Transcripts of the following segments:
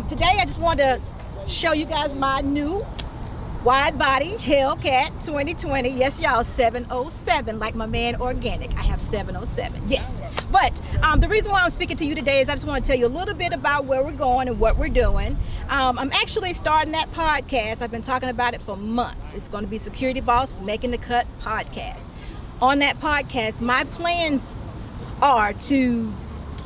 Today I just wanted to show you guys my new wide body Hellcat 2020. Yes, y'all, 707, like my man Organic. I have 707, yes. But the reason why I'm speaking to you today is I just want to tell you a little bit about where we're going and what we're doing. I'm actually starting that podcast. I've been talking about it for months. It's going to be Security Boss Making the Cut podcast. On that podcast, my plans are to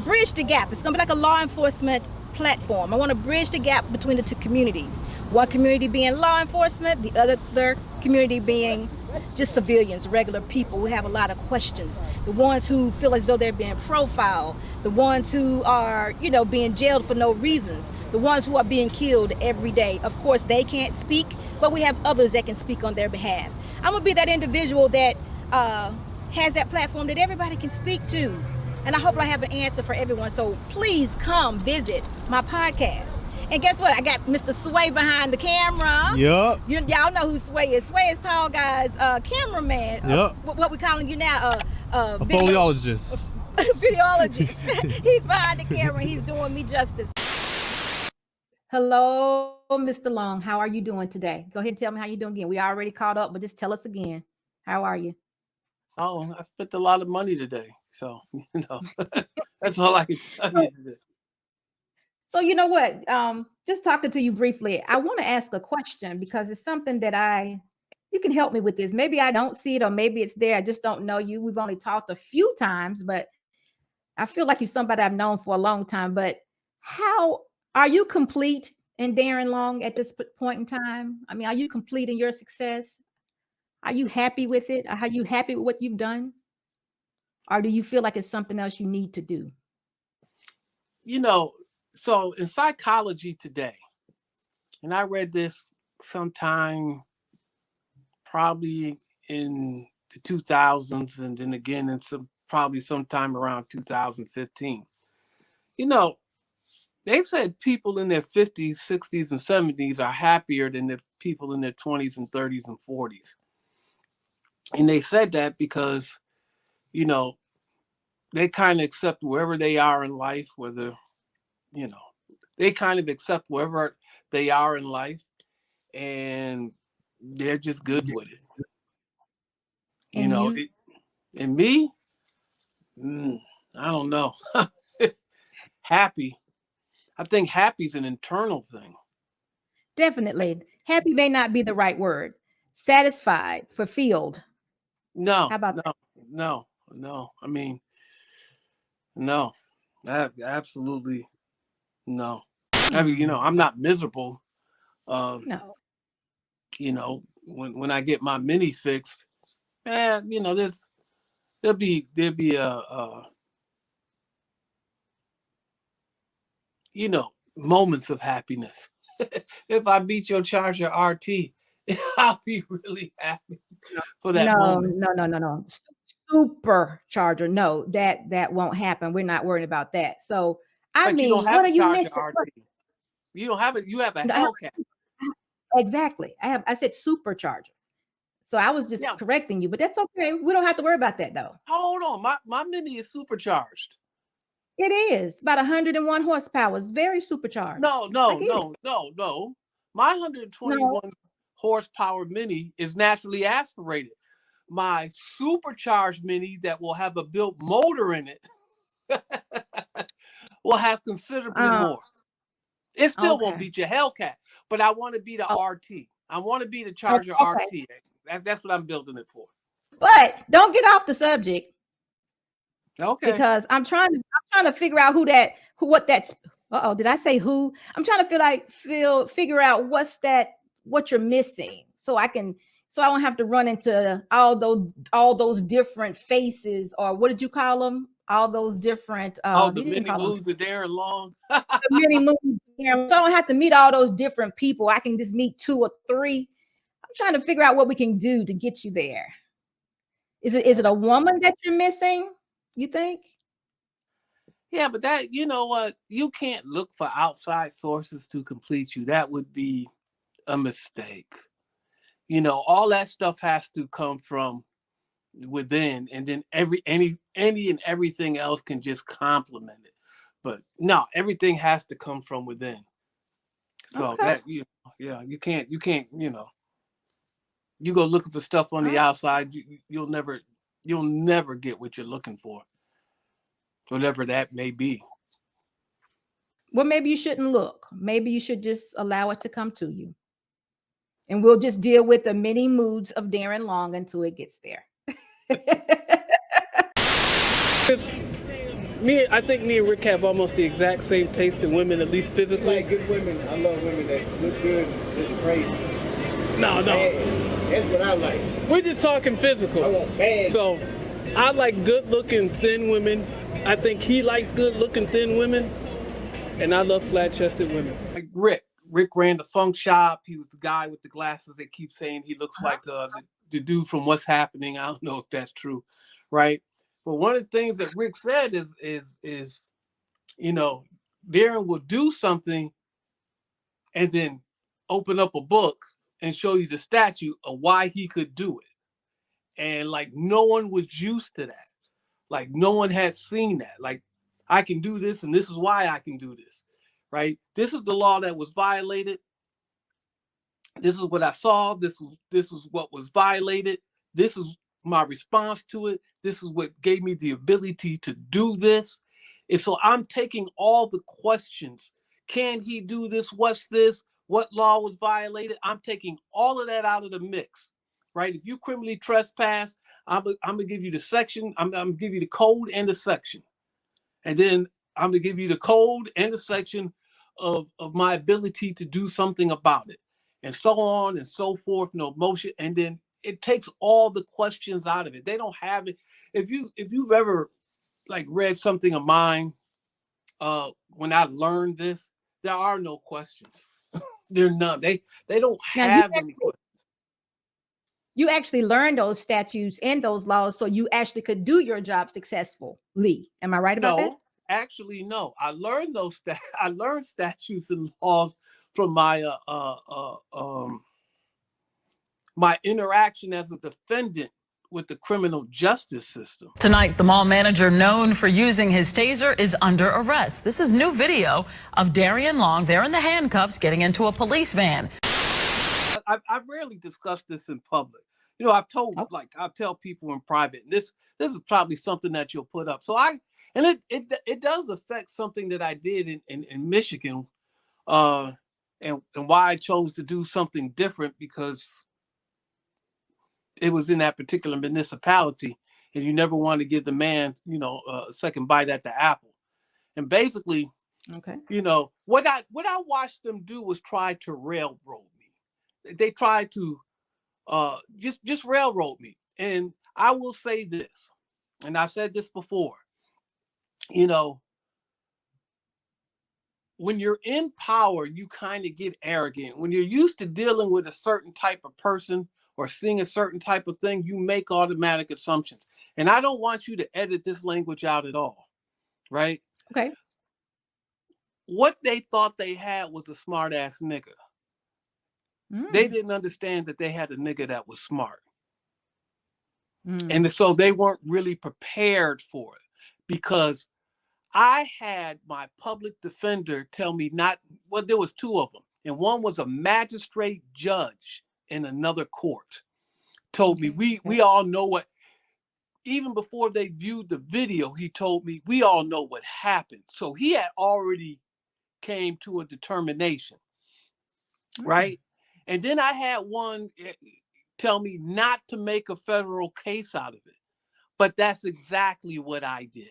bridge the gap. It's going to be like a law enforcement platform. I want to bridge the gap between the two communities. One community being law enforcement, the other community being just civilians, regular people who have a lot of questions. The ones who feel as though they're being profiled, the ones who are, being jailed for no reasons, the ones who are being killed every day. Of course, they can't speak, but we have others that can speak on their behalf. I'm gonna be that individual that has that platform that everybody can speak to. And I hope I have an answer for everyone. So please come visit my podcast. And guess what? I got Mr. Sway behind the camera. Yup. Y'all know who Sway is. Sway is tall guys, cameraman. Yup. What we calling you now? A videologist. Videologist. He's behind the camera. He's doing me justice. Hello, Mr. Long. How are you doing today? Go ahead and tell me how you're doing again. We already caught up, but just tell us again. How are you? Oh, I spent a lot of money today. So, that's all I can tell you today. So you know what? Just talking to you briefly, I want to ask a question because it's something that you can help me with this. Maybe I don't see it or maybe it's there. I just don't know you. We've only talked a few times, but I feel like you're somebody I've known for a long time. But how are you complete in Darren Long at this point in time? I mean, are you complete in your success? Are you happy with it? Are you happy with what you've done? Or do you feel like it's something else you need to do? So in psychology today, and I read this sometime probably in the 2000s and then again in probably sometime around 2015. They said people in their 50s, 60s, and 70s are happier than the people in their 20s and 30s and 40s. And they said that because, they kind of accept wherever they are in life, whether, they kind of accept wherever they are in life and they're just good with it. And me, I don't know. Happy. I think happy is an internal thing. Definitely. Happy may not be the right word. Satisfied, fulfilled. No. How about that? No. I mean, no. Absolutely no. I mean, I'm not miserable. No. When I get my mini fixed, there'll be moments of happiness. If I beat your Charger RT, I'll be really happy for that moment. No. Supercharger. No, that won't happen. We're not worried about that. So But you don't have what a are you Charger missing? RT. You don't have it. You have a Hellcat. Exactly. I said supercharger. So I was just correcting you, but that's okay. We don't have to worry about that though. Hold on. My Mini is supercharged. It is about 101 horsepower. It's very supercharged. No. My 121 horsepower Mini is naturally aspirated. My supercharged Mini that will have a built motor in it will have considerably more. It still won't beat your Hellcat, but I want to be the RT. I want to be the Charger RT. That's what I'm building it for. But don't get off the subject. Okay. Because I'm trying to figure out what that's. Did I say who? I'm trying to figure out what you're missing, so I don't have to run into all those different faces, or what did you call them? All those different. The mini moves of Darren Long. The mini moves. So I don't have to meet all those different people. I can just meet 2 or 3. I'm trying to figure out what we can do to get you there. Is it a woman that you're missing? You think? Yeah, but that, you know what? You can't look for outside sources to complete you. That would be a mistake. All that stuff has to come from within, and then any and everything else can just complement it. But no, everything has to come from within. So Okay. that you can't, you go looking for stuff on the outside, you'll never get what you're looking for, whatever that may be. Well, maybe you shouldn't look. Maybe you should just allow it to come to you. And we'll just deal with the many moods of Darren Long until it gets there. I think me and Rick have almost the exact same taste in women, at least physically. Like good women. I love women that look good, just crazy. No. Bad. That's what I like. We're just talking physical. I want bad. So, I like good-looking, thin women. I think he likes good-looking, thin women. And I love flat-chested women. Like Rick ran the funk shop. He was the guy with the glasses. They keep saying he looks like the dude from What's Happening. I don't know if that's true, right? But one of the things that Rick said is Darren will do something and then open up a book and show you the statue of why he could do it. And like no one was used to that. Like no one had seen that. Like I can do this and this is why I can do this, right? This is the law that was violated. This is what I saw. This was what was violated. This is my response to it. This is what gave me the ability to do this. And so I'm taking all the questions. Can he do this? What's this? What law was violated? I'm taking all of that out of the mix, right? If you criminally trespass, I'm gonna give you the section. I'm gonna give you the code and the section, and then I'm gonna give you the code and the section of my ability to do something about it, and so on and so forth. No motion, and then it takes all the questions out of it. They don't have it. If you've ever like read something of mine, when I learned this, there are no questions. There are none. They don't have any questions. You actually learned those statutes and those laws so you actually could do your job successfully. Am I right about that? No, actually, no. I learned I learned statutes and laws from my my interaction as a defendant with the criminal justice system. Tonight, the mall manager known for using his taser is under arrest. This is new video of Darian Long there in the handcuffs getting into a police van. I rarely discuss this in public. I've told I tell people in private. This is probably something that you'll put up. So it does affect something that I did in Michigan, and why I chose to do something different, because it was in that particular municipality, and you never want to give the man, a second bite at the apple. And basically, what I watched them do was try to railroad me. They tried to just railroad me. And I will say this, and I said this before, when you're in power, you kind of get arrogant. When you're used to dealing with a certain type of person or seeing a certain type of thing, you make automatic assumptions. And I don't want you to edit this language out at all, right? Okay. What they thought they had was a smart ass nigga. They didn't understand that they had a nigga that was smart. And so they weren't really prepared for it, because I had my public defender tell me there was two of them. And one was a magistrate judge in another court. Told me, we all know what, even before they viewed the video, he told me, we all know what happened. So he had already came to a determination, right? And then I had one tell me not to make a federal case out of it. But that's exactly what I did.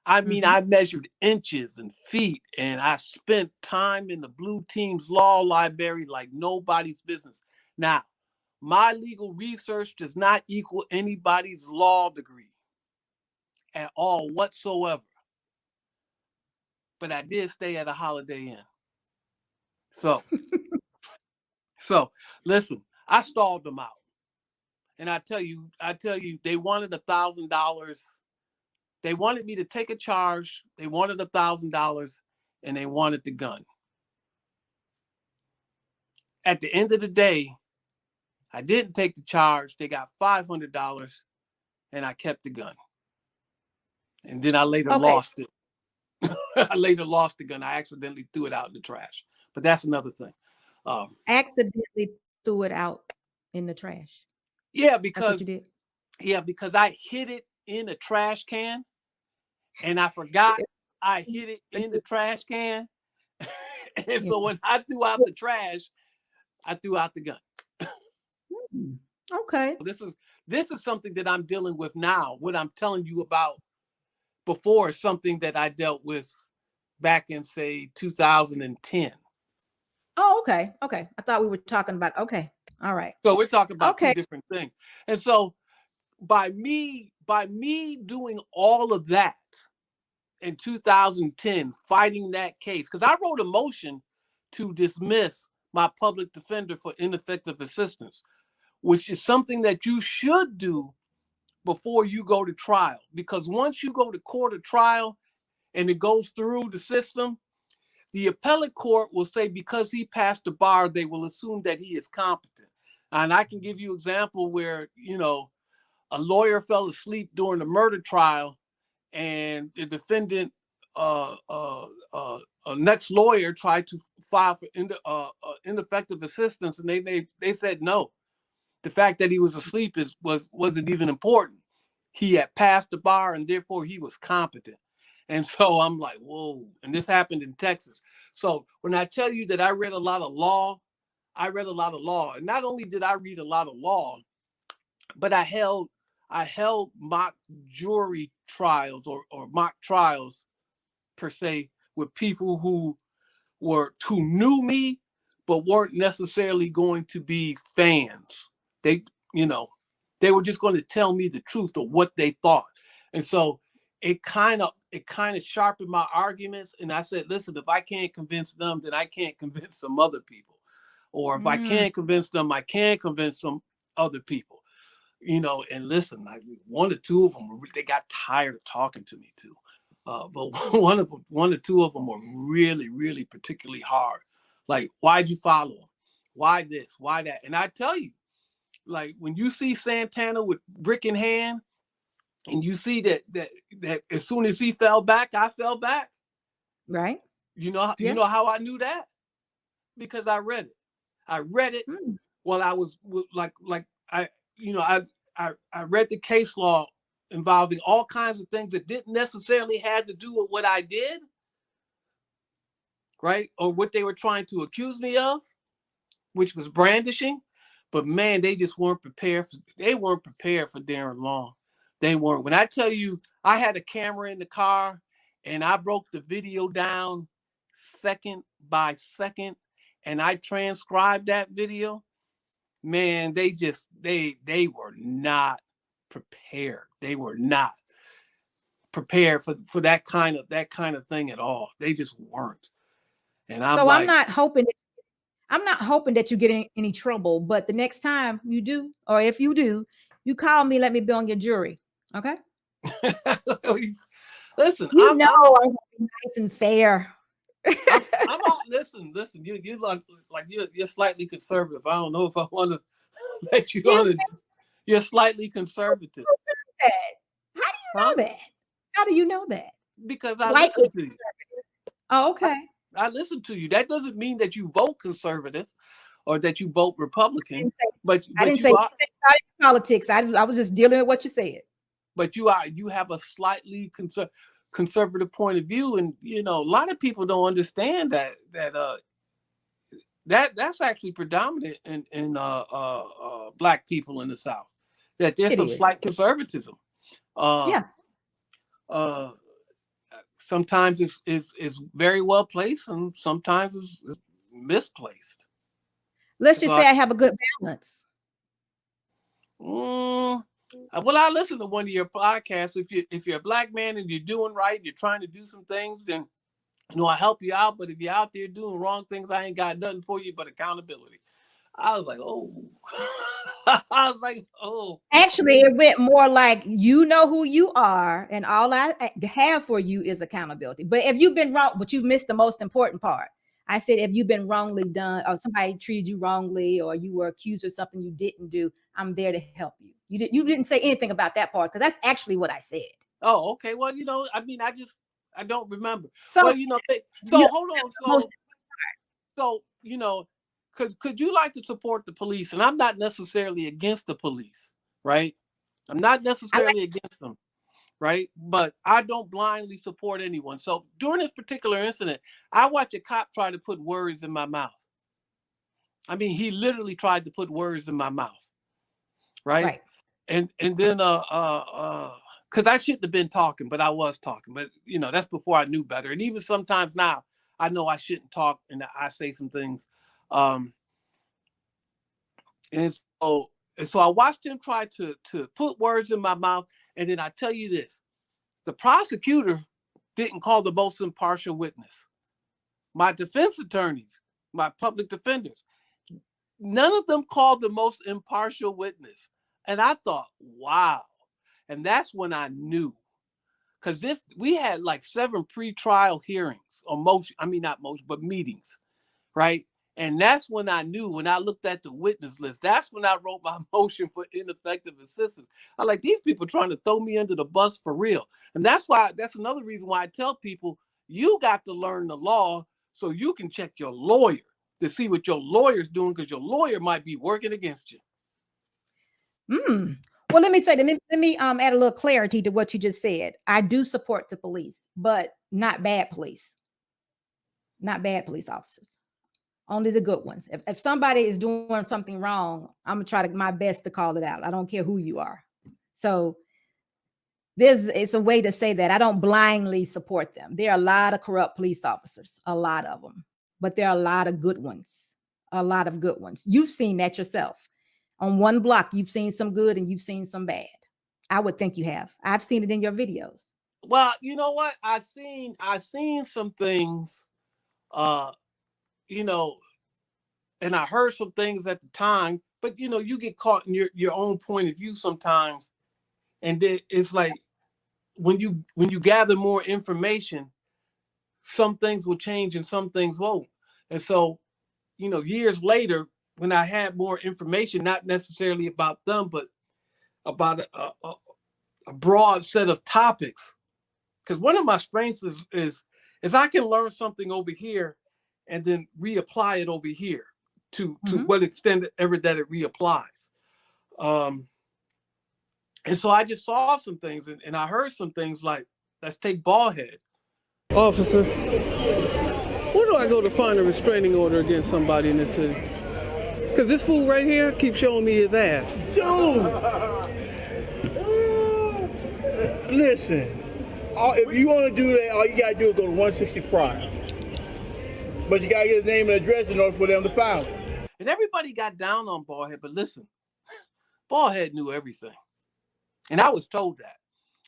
I mean, I measured inches and feet, and I spent time in the Blue Team's law library like nobody's business. Now, my legal research does not equal anybody's law degree at all whatsoever. But I did stay at a Holiday Inn. So listen, I stalled them out. And I tell you, they wanted $1,000. They wanted me to take a charge. They wanted $1,000, and they wanted the gun. At the end of the day, I didn't take the charge. They got $500, and I kept the gun. And then I later lost it. I later lost the gun. I accidentally threw it out in the trash. but that's another thing. Accidentally threw it out in the trash. Yeah, That's what you did. because I hid it in a trash can, and I forgot I hid it in the trash can. And so when I threw out the trash, I threw out the gun. Okay. This is something that I'm dealing with now. What I'm telling you about before is something that I dealt with back in, say, 2010. Oh, okay. Okay. I thought we were talking about, okay. All right. So we're talking about Okay. two different things. And so by me doing all of that in 2010, fighting that case, because I wrote a motion to dismiss my public defender for ineffective assistance, which is something that you should do before you go to trial. Because once you go to court or trial and it goes through the system, the appellate court will say because he passed the bar, they will assume that he is competent. And I can give you an example where, a lawyer fell asleep during the murder trial, and the defendant, next lawyer tried to file for ineffective assistance, and they said no. The fact that he was asleep wasn't even important. He had passed the bar, and therefore he was competent. And so I'm like, whoa. And this happened in Texas. So when I tell you that I read a lot of law, And not only did I read a lot of law, but I held mock jury trials or mock trials per se with people who knew me, but weren't necessarily going to be fans. They were just going to tell me the truth of what they thought. And so it kind of sharpened my arguments. And I said, listen, if I can't convince them, then I can't convince some other people. Or if I can't convince them, I can convince some other people. And listen, one or two of them, they got tired of talking to me too. But one or two of them were really, really particularly hard. Like, why'd you follow him? Why this? Why that? And I tell you, like, when you see Santana with brick in hand, and you see that as soon as he fell back, I fell back. Right. You know how I knew that? Because I read it. I read it while I was I read the case law involving all kinds of things that didn't necessarily have to do with what I did, right? Or what they were trying to accuse me of, which was brandishing. But man, they just weren't prepared. They weren't prepared for Darren Long. They weren't. When I tell you, I had a camera in the car and I broke the video down second by second, and I transcribed that video. Man, they were not prepared. They were not prepared for that kind of thing at all. They just weren't. And I'm not hoping that you get in any trouble, but the next time you do, or if you do, you call me, let me be on your jury. Okay. Listen, I'm nice and fair. I'm all, listen. You like you're slightly conservative. I don't know if I want to let you on it. You're slightly conservative. How do you know that? How do you know that? Because I listen to you. Oh, okay. I listen to you. That doesn't mean that you vote conservative or that you vote Republican. I didn't say politics. I was just dealing with what you said. But you have a slightly conservative point of view, and a lot of people don't understand that's actually predominant in Black people in the South. That there's some slight conservatism. Sometimes it's very well placed, and sometimes it's misplaced. Let's just say I have a good balance. Well, I listen to one of your podcasts. If you're a Black man and you're doing right, you're trying to do some things, then I help you out. But if you're out there doing wrong things, I ain't got nothing for you but accountability. I was like, oh. Actually, it went more like, you know who you are, and all I have for you is accountability. But if you've been wrong, but you've missed the most important part. I said, if you've been wrongly done, or somebody treated you wrongly, or you were accused of something you didn't do, I'm there to help you. You didn't say anything about that part, because that's actually what I said. Oh, okay. Well, I don't remember. So, hold on. So, could you like to support the police? And I'm not necessarily against the police, right? I'm not necessarily against them, right? But I don't blindly support anyone. So during this particular incident, I watched a cop try to put words in my mouth. I mean, he literally tried to put words in my mouth, right? And then because I shouldn't have been talking, but I was talking. But that's before I knew better. And even sometimes now, I know I shouldn't talk, and I say some things. And so I watched him try to put words in my mouth. And then I tell you this, the prosecutor didn't call the most impartial witness. My defense attorneys, my public defenders, none of them called the most impartial witness. And I thought, wow. And that's when I knew. Because we had like 7 pre-trial hearings, or not motion, but meetings, right? And that's when I knew, when I looked at the witness list, that's when I wrote my motion for ineffective assistance. I like, these people trying to throw me under the bus for real. And that's another reason why I tell people, you got to learn the law so you can check your lawyer to see what your lawyer's doing, because your lawyer might be working against you. Well, let me add a little clarity to what you just said. I do support the police, but not bad police. Not bad police officers. Only the good ones. If somebody is doing something wrong, I'm gonna try my best to call it out. I don't care who you are. So it's a way to say that I don't blindly support them. There are a lot of corrupt police officers, a lot of them, but there are a lot of good ones, a lot of good ones. You've seen that yourself. On one block, you've seen some good and you've seen some bad. I would think you have. I've seen it in your videos. Well, you know what? I seen some things, and I heard some things at the time, but you get caught in your own point of view sometimes. And it's like when you gather more information, some things will change and some things won't. And so, years later, when I had more information, not necessarily about them, but about a broad set of topics. Because one of my strengths is I can learn something over here and then reapply it over here to what extent ever that it reapplies. And so I just saw some things and I heard some things like, let's take Ballhead. Officer, where do I go to find a restraining order against somebody in this city? Because this fool right here keeps showing me his ass. Dude! Listen, if you want to do that, all you got to do is go to 160 Prime. But you got to get his name and address in order for them to file it. And everybody got down on Ballhead, but listen, Ballhead knew everything. And I was told that.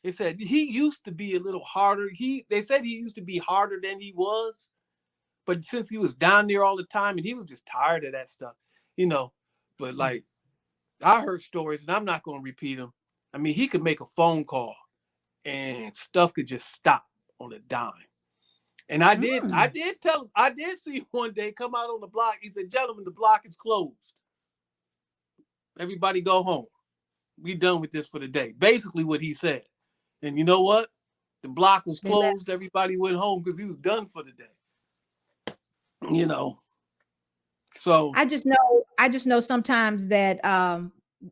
They said he used to be a little harder. They said he used to be harder than he was. But since he was down there all the time and he was just tired of that stuff, But like, I heard stories, and I'm not going to repeat them. I mean, he could make a phone call and stuff could just stop on a dime. And I did see him one day come out on the block. He said, "Gentlemen, the block is closed. Everybody go home. We done with this for the day." Basically what he said. And you know what? The block was closed. Everybody went home because he was done for the day. So I just know sometimes that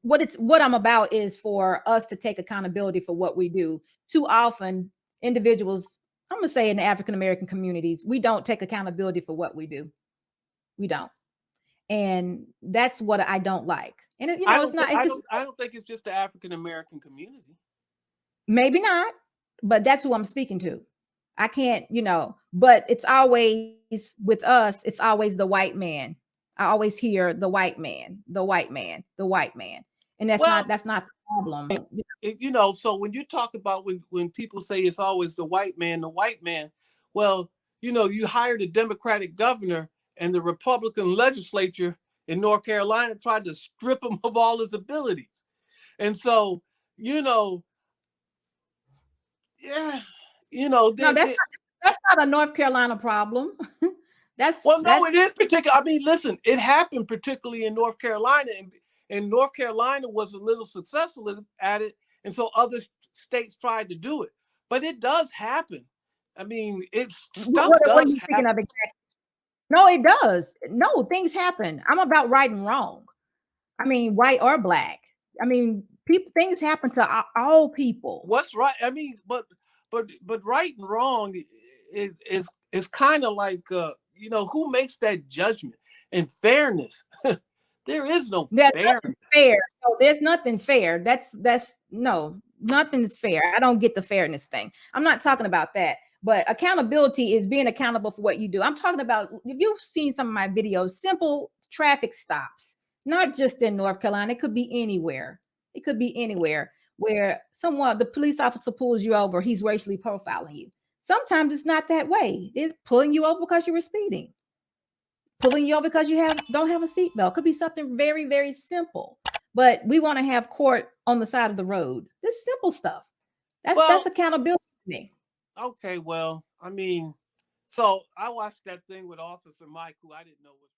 what I'm about is for us to take accountability for what we do. Too often, individuals, I'm gonna say in the African American communities, we don't take accountability for what we do. We don't, and that's what I don't like. And it's not. I don't think it's just the African American community. Maybe not, but that's who I'm speaking to. I can't, but it's always with us. It's always the white man. I always hear the white man, the white man, the white man. And that's not the problem. So when you talk about when people say it's always the white man, well, you hired a Democratic governor and the Republican legislature in North Carolina tried to strip him of all his abilities. And so, no, that's not a North Carolina problem. It is particular. I mean, listen, it happened particularly in North Carolina, and North Carolina was a little successful at it, and so other states tried to do it. But it does happen. I mean, it's stuff what does are you happen. thinking of exactly? No, it does. No, things happen. I'm about right and wrong. I mean, white or black. I mean, people, things happen to all people. What's right? I mean, but right and wrong is kind of like you know, who makes that judgment? And fairness. There is no There's fairness. nothing fair. No, there's nothing fair. That's no, nothing's fair. I don't get the fairness thing. I'm not talking about that. But accountability is being accountable for what you do. I'm talking about, if you've seen some of my videos, simple traffic stops, not just in North Carolina. It could be anywhere. It could be anywhere where the police officer pulls you over, he's racially profiling you. Sometimes it's not that way. It's pulling you over because you were speeding, pulling you over because you don't have a seatbelt. Could be something very, very simple. But we want to have court on the side of the road. This simple stuff. That's accountability to me. Okay, well, I mean, so I watched that thing with Officer Mike, who I didn't know was